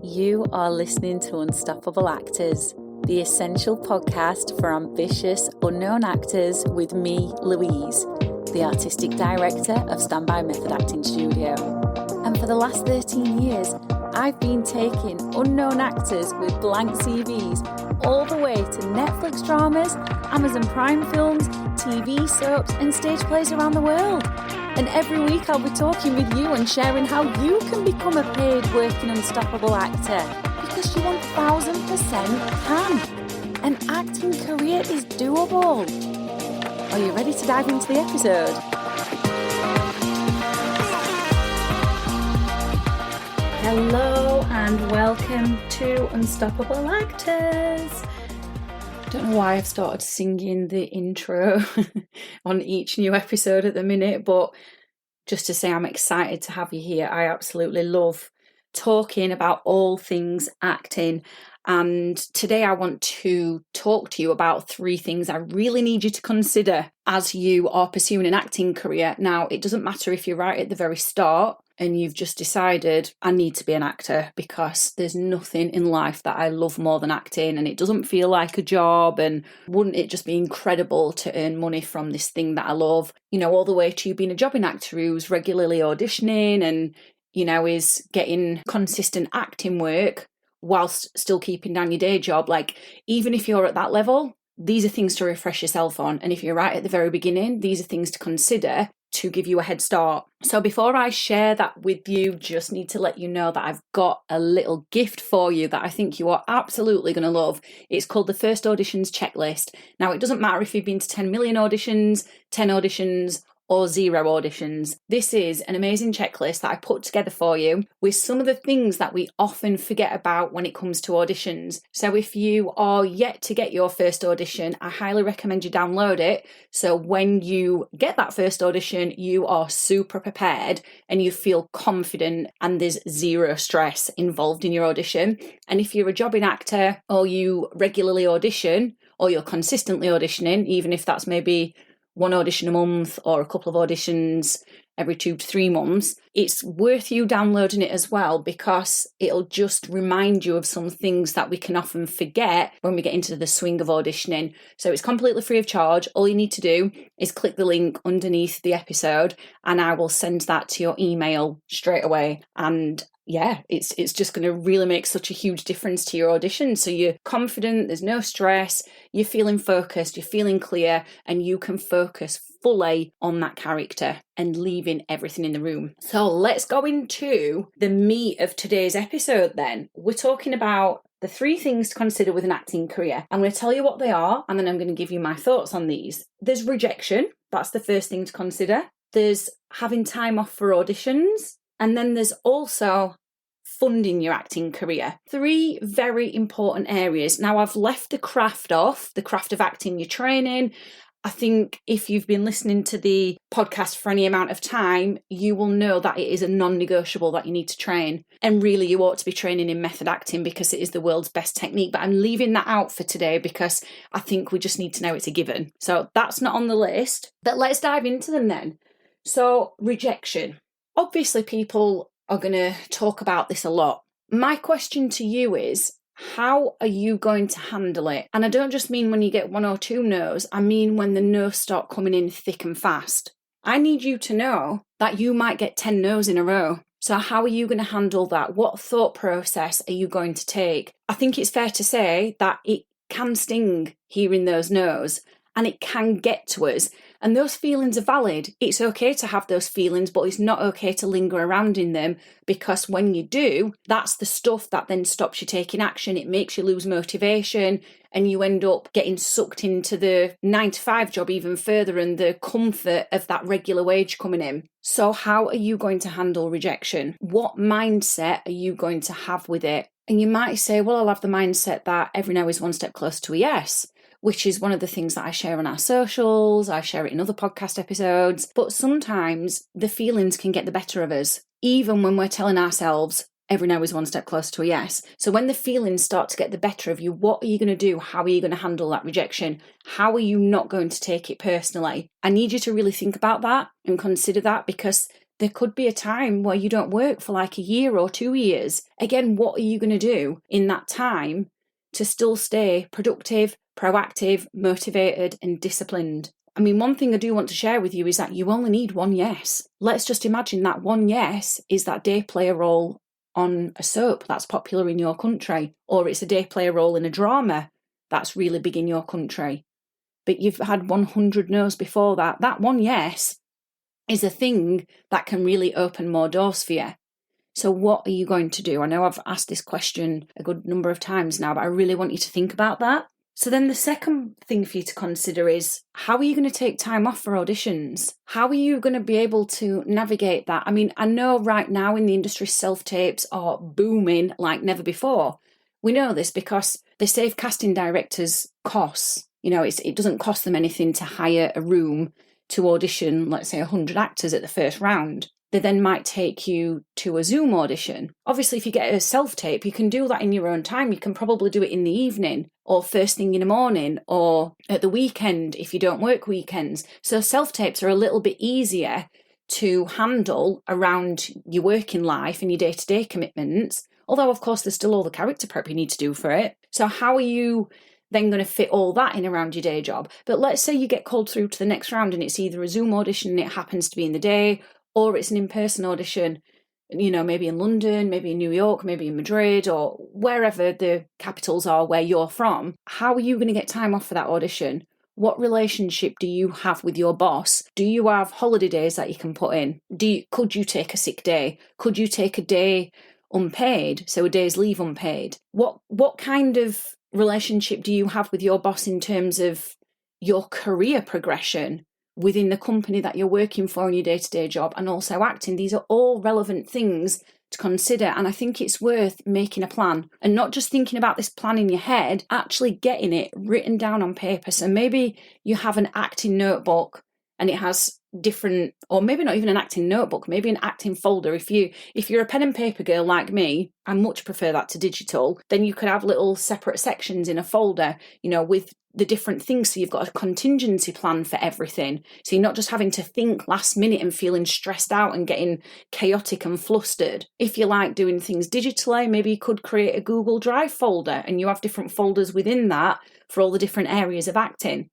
You are listening to Unstoppable Actors, the essential podcast for ambitious, unknown actors with me, Louise, the artistic director of Standby Method Acting Studio. And for the last 13 years, I've been taking unknown actors with blank CVs all the way to Netflix dramas, Amazon Prime films, TV soaps, and stage plays around the world. And every week I'll be talking with you and sharing how you can become a paid working unstoppable actor, because you 1000% can. An acting career is doable. Are you ready to dive into the episode? Hello and welcome to Unstoppable Actors. Don't know why I've started singing the intro on each new episode at the minute, but just to say I'm excited to have you here. I absolutely love talking about all things acting, and today I want to talk to you about 3 things I really need you to consider as you are pursuing an acting career. Now, it doesn't matter if you're right at the very start and you've just decided, I need to be an actor, because there's nothing in life that I love more than acting, and it doesn't feel like a job, and wouldn't it just be incredible to earn money from this thing that I love? You know, all the way to being a jobbing actor who's regularly auditioning and, you know, is getting consistent acting work whilst still keeping down your day job. Like, even if you're at that level, these are things to refresh yourself on. And if you're right at the very beginning, these are things to consider to give you a head start. So before I share that with you, just need to let you know that I've got a little gift for you that I think you are absolutely going to love. It's called the First Auditions Checklist. Now, it doesn't matter if you've been to 10 million auditions, 10 auditions, or 0 auditions. This is an amazing checklist that I put together for you with some of the things that we often forget about when it comes to auditions. So if you are yet to get your first audition, I highly recommend you download it. So when you get that first audition, you are super prepared and you feel confident and there's 0 stress involved in your audition. And if you're a jobbing actor, or you regularly audition, or you're consistently auditioning, even if that's maybe 1 audition a month or a couple of auditions every 2 to 3 months, it's worth you downloading it as well, because it'll just remind you of some things that we can often forget when we get into the swing of auditioning. So it's completely free of charge. All you need to do is click the link underneath the episode and I will send that to your email straight away. And yeah, it's just going to really make such a huge difference to your audition. So you're confident, there's no stress, you're feeling focused, you're feeling clear, and you can focus fully on that character and leaving everything in the room. So let's go into the meat of today's episode then. We're talking about the 3 things to consider with an acting career. I'm going to tell you what they are, and then I'm going to give you my thoughts on these. There's rejection. That's the first thing to consider. There's having time off for auditions. And then there's also funding your acting career. 3 very important areas. Now, I've left the craft off, the craft of acting, your training. I think if you've been listening to the podcast for any amount of time, you will know that it is a non-negotiable that you need to train. And really, you ought to be training in method acting because it is the world's best technique. But I'm leaving that out for today because I think we just need to know it's a given. So that's not on the list. But let's dive into them then. So, rejection. Obviously, people are going to talk about this a lot. My question to you is, how are you going to handle it? And I don't just mean when you get 1 or 2 no's, I mean when the no's start coming in thick and fast. I need you to know that you might get 10 no's in a row. So how are you going to handle that? What thought process are you going to take? I think it's fair to say that it can sting hearing those no's, and it can get to us. And those feelings are valid. It's okay to have those feelings, but it's not okay to linger around in them, because when you do, that's the stuff that then stops you taking action. It makes you lose motivation and you end up getting sucked into the 9-to-5 job even further and the comfort of that regular wage coming in. So how are you going to handle rejection? What mindset are you going to have with it? And you might say, well, I'll have the mindset that every no is 1 step closer to a yes, which is one of the things that I share on our socials. I share it in other podcast episodes. But sometimes the feelings can get the better of us, even when we're telling ourselves every no is 1 step closer to a yes. So when the feelings start to get the better of you, what are you going to do? How are you going to handle that rejection? How are you not going to take it personally? I need you to really think about that and consider that, because There could be a time where you don't work for like a year or 2 years. Again, what are you going to do in that time to still stay productive, proactive, motivated, and disciplined? I mean, one thing I do want to share with you is that you only need one yes. Let's just imagine that one yes is that day player role on a soap that's popular in your country, or it's a day player role in a drama that's really big in your country. But you've had 100 no's before that. That one yes is a thing that can really open more doors for you. So what are you going to do? I know I've asked this question a good number of times now, but I really want you to think about that. So then the second thing for you to consider is, how are you going to take time off for auditions? How are you going to be able to navigate that? I mean, I know right now in the industry, self-tapes are booming like never before. We know this because they save casting directors costs. You know, it doesn't cost them anything to hire a room to audition, let's say 100 actors at the first round. They then might take you to a Zoom audition. Obviously, if you get a self-tape, you can do that in your own time. You can probably do it in the evening or first thing in the morning or at the weekend if you don't work weekends. So self-tapes are a little bit easier to handle around your working life and your day-to-day commitments. Although, of course, there's still all the character prep you need to do for it. So how are you then going to fit all that in around your day job? But let's say you get called through to the next round and it's either a Zoom audition and it happens to be in the day, or it's an in-person audition, you know, maybe in London, maybe in New York, maybe in Madrid, or wherever the capitals are where you're from. How are you going to get time off for that audition? What relationship do you have with your boss? Do you have holiday days that you can put in? Could you take a sick day? Could you take a day unpaid, so a day's leave unpaid? What kind of relationship do you have with your boss in terms of your career progression within the company that you're working for in your day-to-day job, and also acting? These are all relevant things to consider, and I think it's worth making a plan and not just thinking about this plan in your head, actually getting it written down on paper. So maybe you have an acting notebook and it has different, or maybe not even an acting notebook, maybe an acting folder. If you're a pen and paper girl like me, I much prefer that to digital, then you could have little separate sections in a folder, you know, with the different things. So you've got a contingency plan for everything. So you're not just having to think last minute and feeling stressed out and getting chaotic and flustered. If you like doing things digitally, maybe you could create a Google Drive folder and you have different folders within that for all the different areas of acting.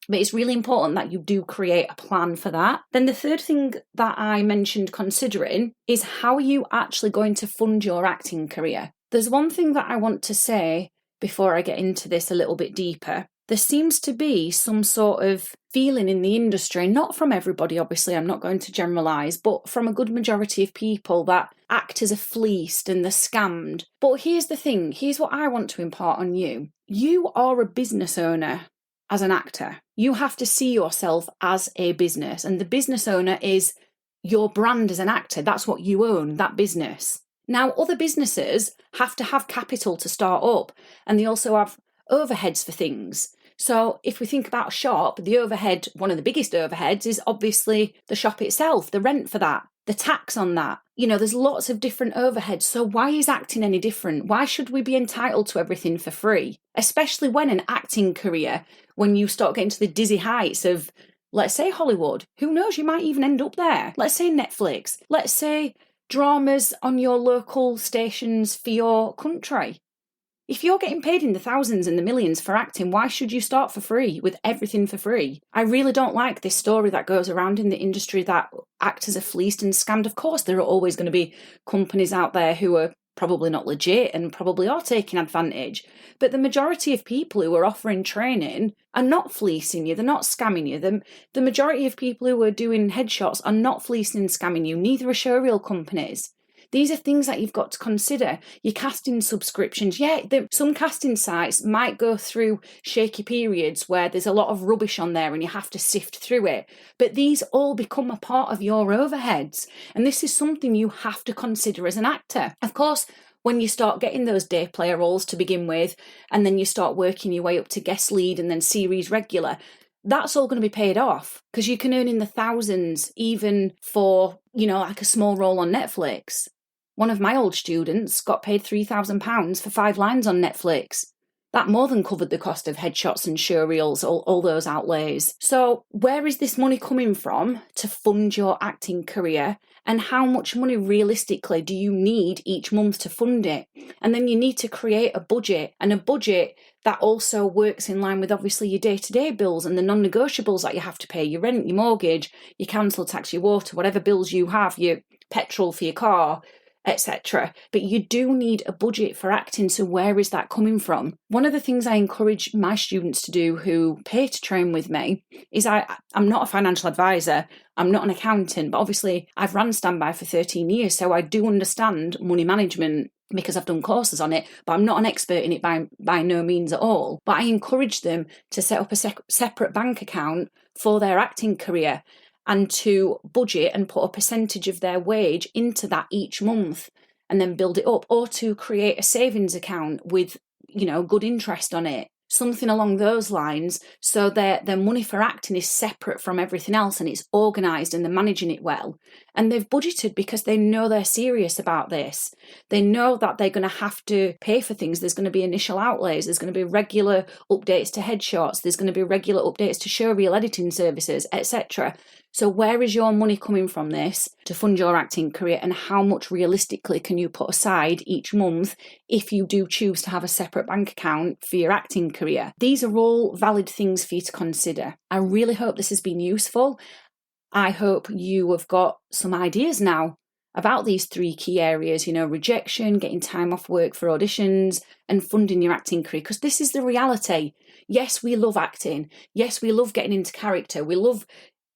But it's really important that you do create a plan for that. Then the third thing that I mentioned considering is, how are you actually going to fund your acting career? There's one thing that I want to say before I get into this a little bit deeper. There seems to be some sort of feeling in the industry, not from everybody, obviously, I'm not going to generalise, but from a good majority of people, that actors are fleeced and they're scammed. But here's the thing, here's what I want to impart on you. You are a business owner. As an actor, you have to see yourself as a business, and the business owner is your brand as an actor. That's what you own, that business. Now, other businesses have to have capital to start up, and they also have overheads for things. So if we think about a shop, the overhead, one of the biggest overheads is obviously the shop itself, the rent for that, the tax on that. You know, there's lots of different overheads. So why is acting any different? Why should we be entitled to everything for free? Especially when an acting career, when you start getting to the dizzy heights of, let's say, Hollywood. Who knows, you might even end up there. Let's say Netflix. Let's say dramas on your local stations for your country. If you're getting paid in the thousands and the millions for acting, why should you start for free with everything for free? I really don't like this story that goes around in the industry that actors are fleeced and scammed. Of course, there are always going to be companies out there who are probably not legit and probably are taking advantage. But the majority of people who are offering training are not fleecing you. They're not scamming you. The majority of people who are doing headshots are not fleecing and scamming you. Neither are showreel companies. These are things that you've got to consider. Your casting subscriptions. Yeah, some casting sites might go through shaky periods where there's a lot of rubbish on there and you have to sift through it. But these all become a part of your overheads. And this is something you have to consider as an actor. Of course, when you start getting those day player roles to begin with, and then you start working your way up to guest lead and then series regular, that's all going to be paid off because you can earn in the thousands even for, you know, like a small role on Netflix. One of my old students got paid £3,000 for 5 lines on Netflix. that more than covered the cost of headshots and showreels, all those outlays. So where is this money coming from to fund your acting career? And how much money realistically do you need each month to fund it? And then you need to create a budget, and a budget that also works in line with obviously your day-to-day bills and the non-negotiables that you have to pay, your rent, your mortgage, your council tax, your water, whatever bills you have, your petrol for your car, etc. But you do need a budget for acting, so where is that coming from? One of the things I encourage my students to do who pay to train with me is I'm not a financial advisor, I'm not an accountant, but obviously I've run Standby for 13 years, so I do understand money management because I've done courses on it, but I'm not an expert in it by no means at all. But I encourage them to set up a separate bank account for their acting career and to budget and put a percentage of their wage into that each month and then build it up, or to create a savings account with, good interest on it. Something along those lines, so their money for acting is separate from everything else and it's organised and they're managing it well. And they've budgeted because they know they're serious about this. They know that they're going to have to pay for things. There's going to be initial outlays. There's going to be regular updates to headshots. There's going to be regular updates to showreel editing services, etc. So where is your money coming from this to fund your acting career, and how much realistically can you put aside each month if you do choose to have a separate bank account for your acting career? These are all valid things for you to consider. I really hope this has been useful. I hope you have got some ideas now about these 3 key areas, rejection, getting time off work for auditions, and funding your acting career, because this is the reality. Yes, we love acting. Yes, we love getting into character. We love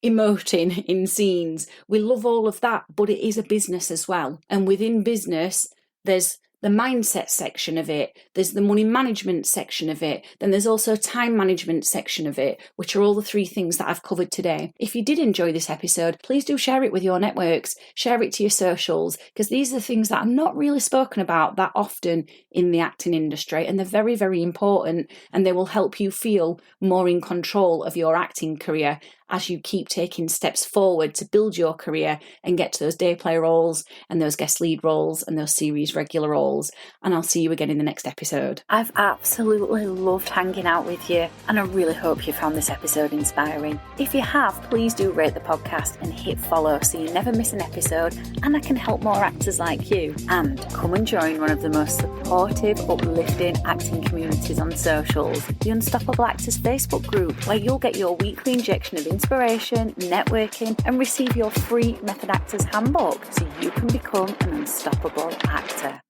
emoting in scenes. We love all of that, but it is a business as well. And within business, there's the mindset section of it, there's the money management section of it, then there's also time management section of it, which are all the 3 things that I've covered today. If you did enjoy this episode, please do share it with your networks, share it to your socials, because these are the things that are not really spoken about that often in the acting industry, and they're very, very important, and they will help you feel more in control of your acting career as you keep taking steps forward to build your career and get to those day play roles and those guest lead roles and those series regular roles. And I'll see you again in the next episode. I've absolutely loved hanging out with you, and I really hope you found this episode inspiring. If you have, please do rate the podcast and hit follow so you never miss an episode, and I can help more actors like you. And come and join one of the most supportive, uplifting acting communities on socials, the Unstoppable Actors Facebook group, where you'll get your weekly injection of inspiration, networking, and receive your free Method Actors Handbook so you can become an unstoppable actor.